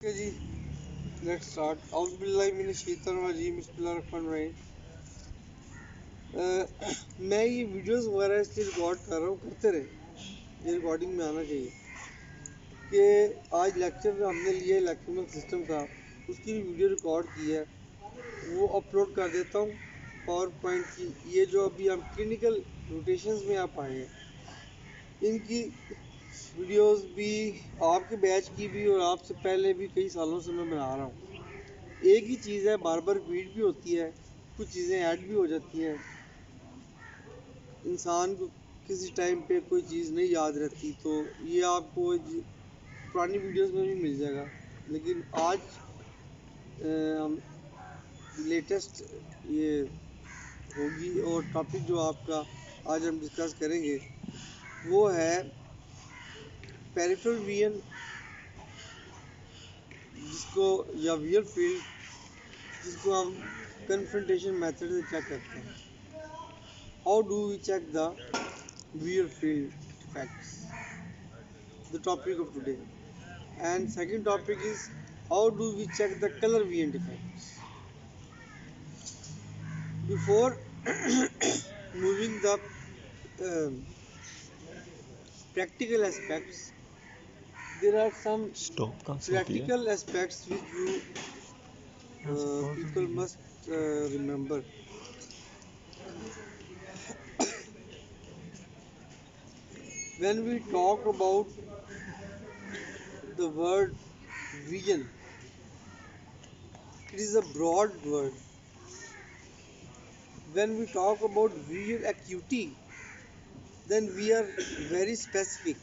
Okay ji, let's start. औज़ुबिल्लाहि मिनश्शैतानिर्रजीम, बिस्मिल्लाहिर्रहमानिर्रहीम। मैं ये वीडियोस वगैरह इसलिए रिकॉर्ड कर रहा हूँ, करते रहे, ये रिकॉर्डिंग में आना चाहिए कि आज लेक्चर हमने लिया इलेक्ट्रिकल सिस्टम का, उसकी भी वीडियो रिकॉर्ड की है, वो अपलोड कर देता हूँ पावर पॉइंट की। ये जो अभी हम क्लिनिकल रोटेशंस में आप आए हैं, इनकी वीडियोस भी आपके बैच की भी और आपसे पहले भी कई सालों से मैं बना रहा हूँ। एक ही चीज़ है, बार बार रिपीट भी होती है, कुछ चीज़ें ऐड भी हो जाती हैं। इंसान को किसी टाइम पे कोई चीज़ नहीं याद रहती, तो ये आपको पुरानी वीडियोस में भी मिल जाएगा। लेकिन आज हम लेटेस्ट ये होगी, और टॉपिक जो आपका आज हम डिस्कस करेंगे वो है पेरिफेरल विजन, जिसको या वियर फील्ड, जिसको हम कन्फ्रंटेशन मेथड से चेक करते हैं। How do we check the weird field effects, the topic of today. And second topic is how do we check the color variant effects. Before moving the um, practical aspects, there are some stop कहाँ से होती है? practical aspects which you people must remember. When we talk about the word vision, it is a broad word. When we talk about visual acuity, then we are very specific.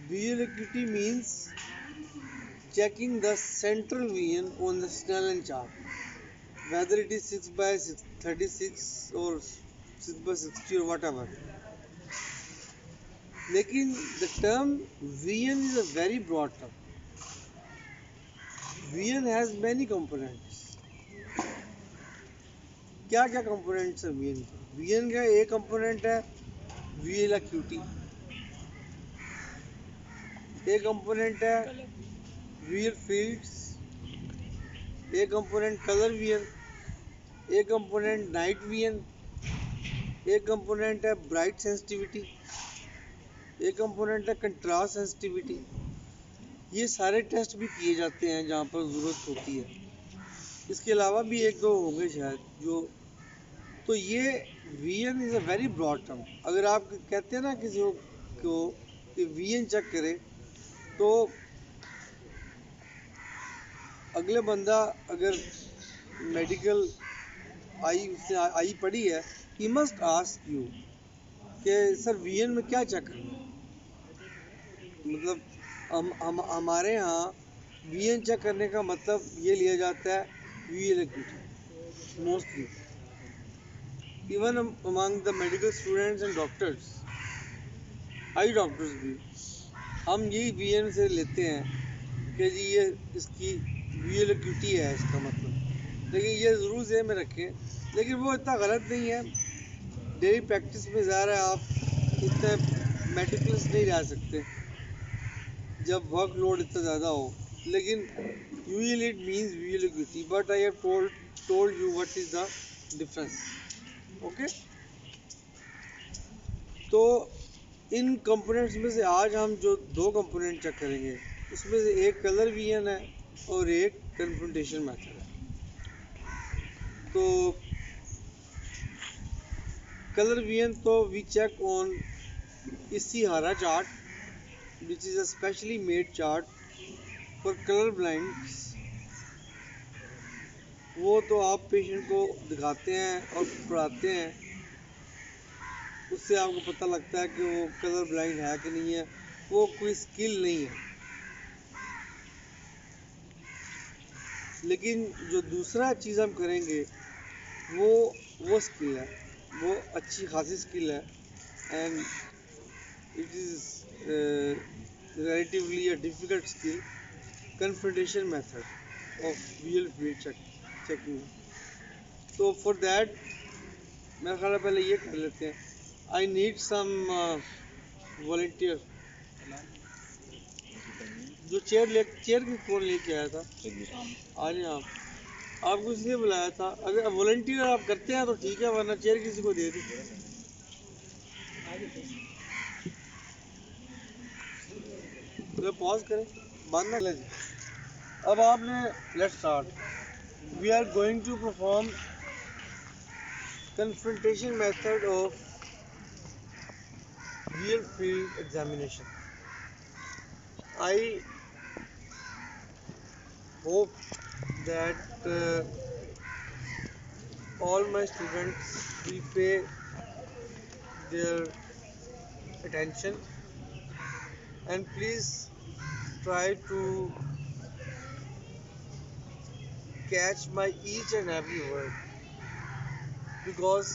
Visual acuity means checking the central vision on the Snellen chart, whether it is 6 by 36 or 6 by 60 or whatever. लेकिन the term vision is a very broad term. Vision has many components. क्या क्या components है vision के? vision का एक component है visual acuity, एक component है visual fields, एक कंपोनेंट कलर विजन, एक कंपोनेंट नाइट विजन, एक कंपोनेंट है ब्राइट सेंसिटिविटी, एक कंपोनेंट है कंट्रास्ट सेंसिटिविटी। ये सारे टेस्ट भी किए जाते हैं जहाँ पर ज़रूरत होती है। इसके अलावा भी एक दो होंगे शायद जो, तो ये vision is a very broad term. अगर आप कहते हैं ना किसी को कि विजन चेक करे, तो अगले बंदा अगर मेडिकल आई पढ़ी है, ही मस्ट आस्क यू कि सर विजन में क्या चेक करना है। मतलब हम हमारे यहाँ विजन चेक करने का मतलब ये लिया जाता है visual acuity mostly, even among the medical students and doctors, I doctors भी, हम यही विजन से लेते हैं कि जी ये इसकी विजुअल एक्यूटी है इसका मतलब। लेकिन ये ज़रूर ज़हन में रखें, लेकिन वो इतना गलत नहीं है। डेली प्रैक्टिस में ज़ाहिर है आप इतने मेटिकुलस नहीं रह सकते जब वर्कलोड इतना ज़्यादा हो, लेकिन usually it means visual acuity, but I have told you what is the difference. Okay, तो इन कंपोनेंट्स में से आज हम जो दो कंपोनेंट चेक करेंगे, उसमें से एक कलर विजन है और एक कन्फ्रंटेशन मेथड है। तो कलर विजन तो we check on Ishihara chart, which is a specially made chart for color blinds. वो तो आप पेशेंट को दिखाते हैं और पढ़ाते हैं, उससे आपको पता लगता है कि वो कलर ब्लाइंड है कि नहीं है। वो कोई स्किल नहीं है। लेकिन जो दूसरा चीज़ हम करेंगे वो स्किल है, वो अच्छी खासी स्किल है, and it is relatively a difficult skill, confrontation method of real field checking. तो for that मेरा ख्याल है पहले ये कर लेते हैं। I need some volunteer जो चेयर की कौन लेके आया था? आ रहे आप? आपको इसलिए बुलाया था, अगर वॉलंटियर आप करते हैं तो ठीक है, वरना चेयर किसी को दे दी। तो पॉज करें, बंद ना करें। अब आपने let's start. We are going to perform confrontation method of real field examination. I hope that all my students will pay their attention and please try to catch my each and every word, because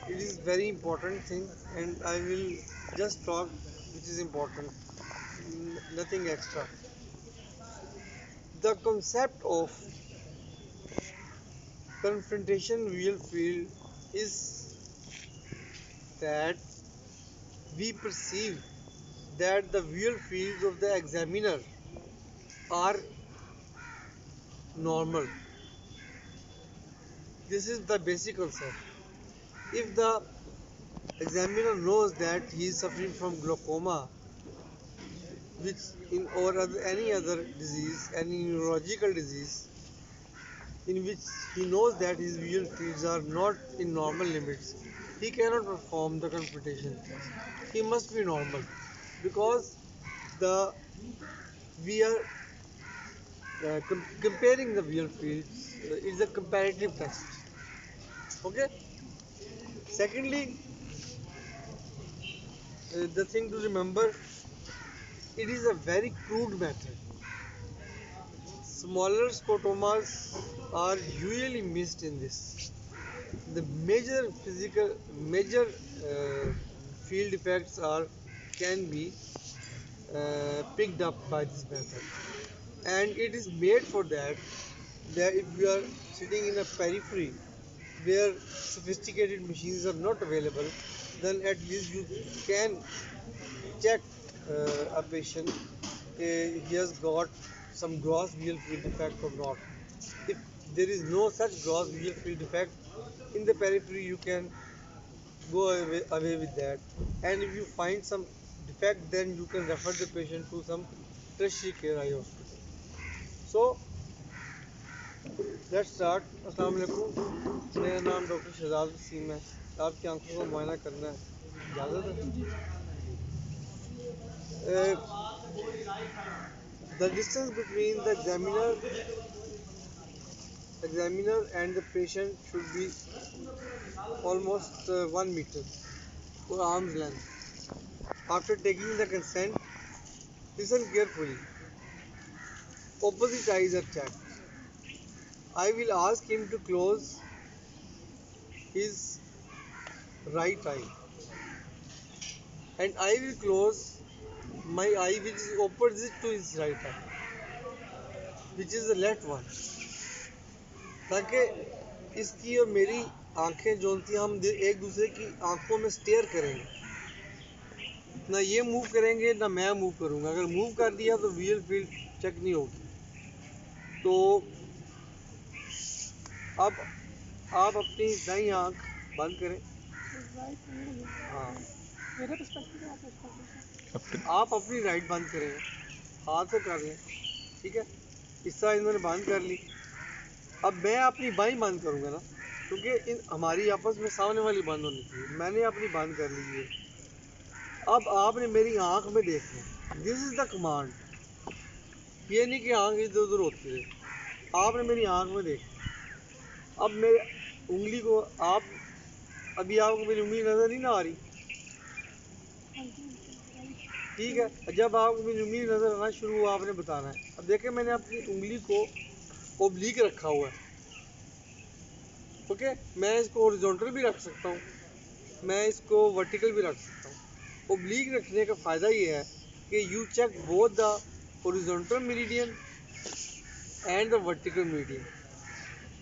it is very important thing, and I will just talk which is important, nothing extra. The concept of confrontation real field is that we perceive that the real fields of the examiner are normal. This is the basic concept. If the examiner knows that he is suffering from glaucoma, which in or any other disease, any neurological disease, in which he knows that his visual fields are not in normal limits, he cannot perform the confrontation test. He must be normal, because the we are comparing the visual fields is a comparative test. Okay. Secondly, the thing to remember, it is a very crude method. Smaller scotomas are usually missed in this. The major field effects can be picked up by this method, and it is made for that if you are sitting in a periphery where sophisticated machines are not available, then at least you can check a patient, he has got some gross visual field defect or not. If there is no such gross visual field defect in the periphery, you can go away with that. And if you find some defect, then you can refer the patient to some tertiary care eye hospital. So let's start. अस्सलाम वालेकुम, मेरा नाम doctor Shahzad Wasim है। आपकी आंखों का मुआयना करना है, इजाज़त है? The distance between the examiner and the patient should be almost 1 meter or arm's length. After taking the consent, listen carefully. Opposite eyes are checked. I will ask him to close his right eye, and I will close my eye which is opposite to his right eye, which is the left one, ताकि इसकी और मेरी आंखें जो थी, हम एक दूसरे की आंखों में स्टेयर करेंगे, ना ये मूव करेंगे ना मैं मूव करूंगा। अगर मूव कर दिया तो विजुअल फील्ड चेक नहीं होगी। तो अब आप अपनी दाईं आंख बंद करें। हाँ, आप अपनी राइट बंद करें, हाथ से कर लें, ठीक है। इस तरह इन्होंने बंद कर ली। अब मैं अपनी बाईं बंद करूंगा ना, क्योंकि इन हमारी आपस में सामने वाली बंद होनी चाहिए। मैंने अपनी बंद कर ली है। अब आपने मेरी आंख में देखना, दिस इज द कमांड। ये नहीं कि आंख इधर उधर होती है, आपने मेरी आंख में देखना। अब मेरे उंगली को आप, अभी आपको मेरी उंगली नजर नहीं ना आ रही, ठीक है। जब आपको मेरी उंगली नजर आना शुरू हुआ, आपने बताना है। अब देखें, मैंने अपनी उंगली को ओब्लिक रखा हुआ है, ओके। मैं इसको हॉरिजॉन्टल भी रख सकता हूँ, मैं इसको वर्टिकल भी रख सकता हूँ। ओब्लिक रखने का फ़ायदा ये है कि you check both the horizontal meridian and the vertical meridian.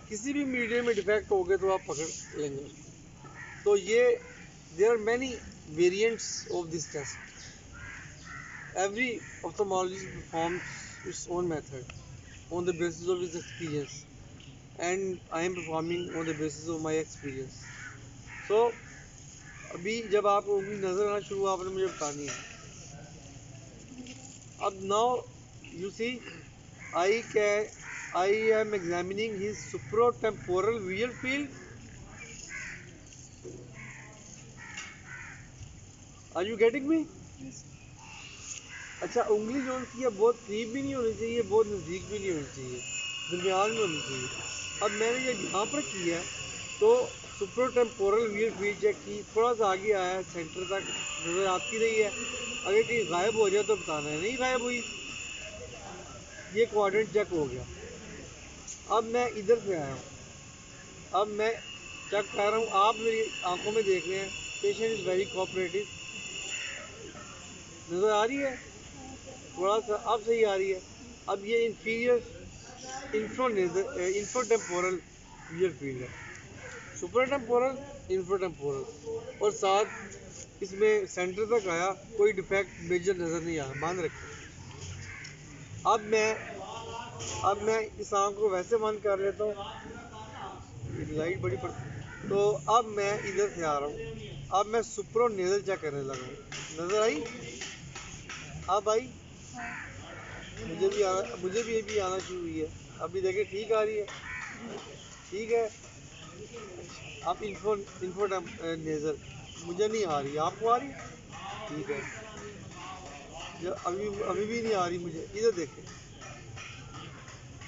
किसी भी मेरिडियन में डिफेक्ट हो गए तो आप पकड़ लेंगे। तो ये there are many variants of this test. Every ophthalmologist performs its own method on the basis of his experience, and I am performing on the basis of my experience. So अभी जब आपको उंगली नजर आना शुरू हुआ, आपने मुझे बतानी है. अब now you see, I can I am examining his supratemporal visual field. Are you getting me? अच्छा, उंगली जो उनकी है बहुत करीब भी नहीं होनी चाहिए, बहुत नज़दीक भी नहीं होनी चाहिए, दरमियान में होनी चाहिए. अब मैंने जब यहाँ पर किया तो सुप्रोटेम्पोरल वियर फील्ड चेक की, थोड़ा सा आगे आया, सेंटर तक नज़र आती रही है. अगर कहीं गायब हो जाए तो बताना है, नहीं गायब हुई, ये क्वाड्रेंट चेक हो गया. अब मैं इधर से आया हूँ, अब मैं चेक कर रहा हूँ, आप मेरी आंखों में देख रहे हैं, पेशेंट इज़ वेरी कोऑपरेटिव, नज़र आ रही है, थोड़ा सा अब सही आ रही है. अब ये इंफीरियर इंफ्रोटेम्पोरल वियर फील्ड है, सुपरटेम्पोरल, इंफ्रोटेम्पोरल, और साथ इसमें सेंटर तक आया, कोई डिफेक्ट मेजर नज़र नहीं आया, मान रखें. अब मैं इस आंख को वैसे बंद कर लेता हूँ, लाइट बड़ी पड़ती, तो अब मैं इधर से आ रहा हूँ, अब मैं सुप्रो नेजल चेक करने लगा हूँ. नज़र आई, अब आई, मुझे भी अभी आना शुरू हुई है. अभी देखें, ठीक आ रही है, ठीक है. अब इन्फो नेजल मुझे नहीं आ रही, आपको आ रही है, ठीक है. अभी अभी भी नहीं आ रही मुझे, इधर देखें,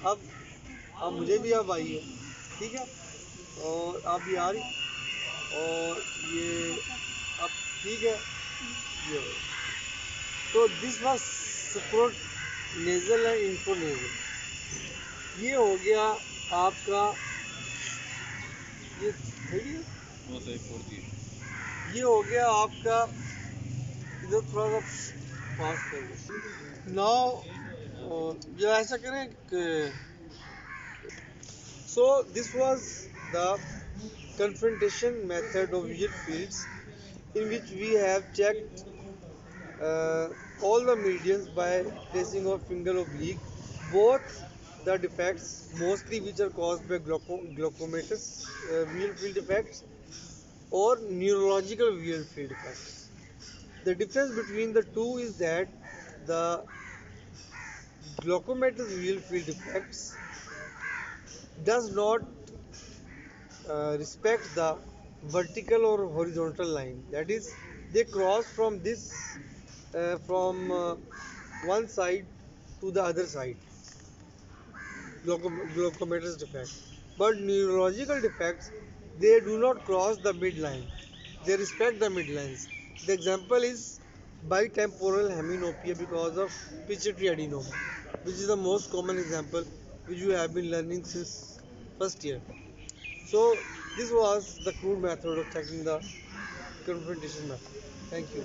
अब मुझे भी अब आई है, ठीक है, और अब भी आ रही, और ये अब ठीक है, ये हो. तो this was Supro nasal and info nasal. ये हो गया आपका, ये सही है, ये हो गया आपका. इधर थोड़ा सा पास कर नाउ, जो ऐसा करें कि, so this was the confrontation method of visual fields, in which we have checked all the meridians by placing of finger oblique, both the defects mostly which are caused by glaucomatous visual field defects or neurological visual field defects. The difference between the two is that the glaucomatous visual field defects does not respect the vertical or horizontal line. That is, they cross from one side to the other side. Glaucomatous defect. But neurological defects, they do not cross the midline. They respect the midlines. The example is bitemporal heminopia because of pituitary adenoma, which is the most common example which you have been learning since first year. So this was the crude method of checking the confrontation method. Thank you.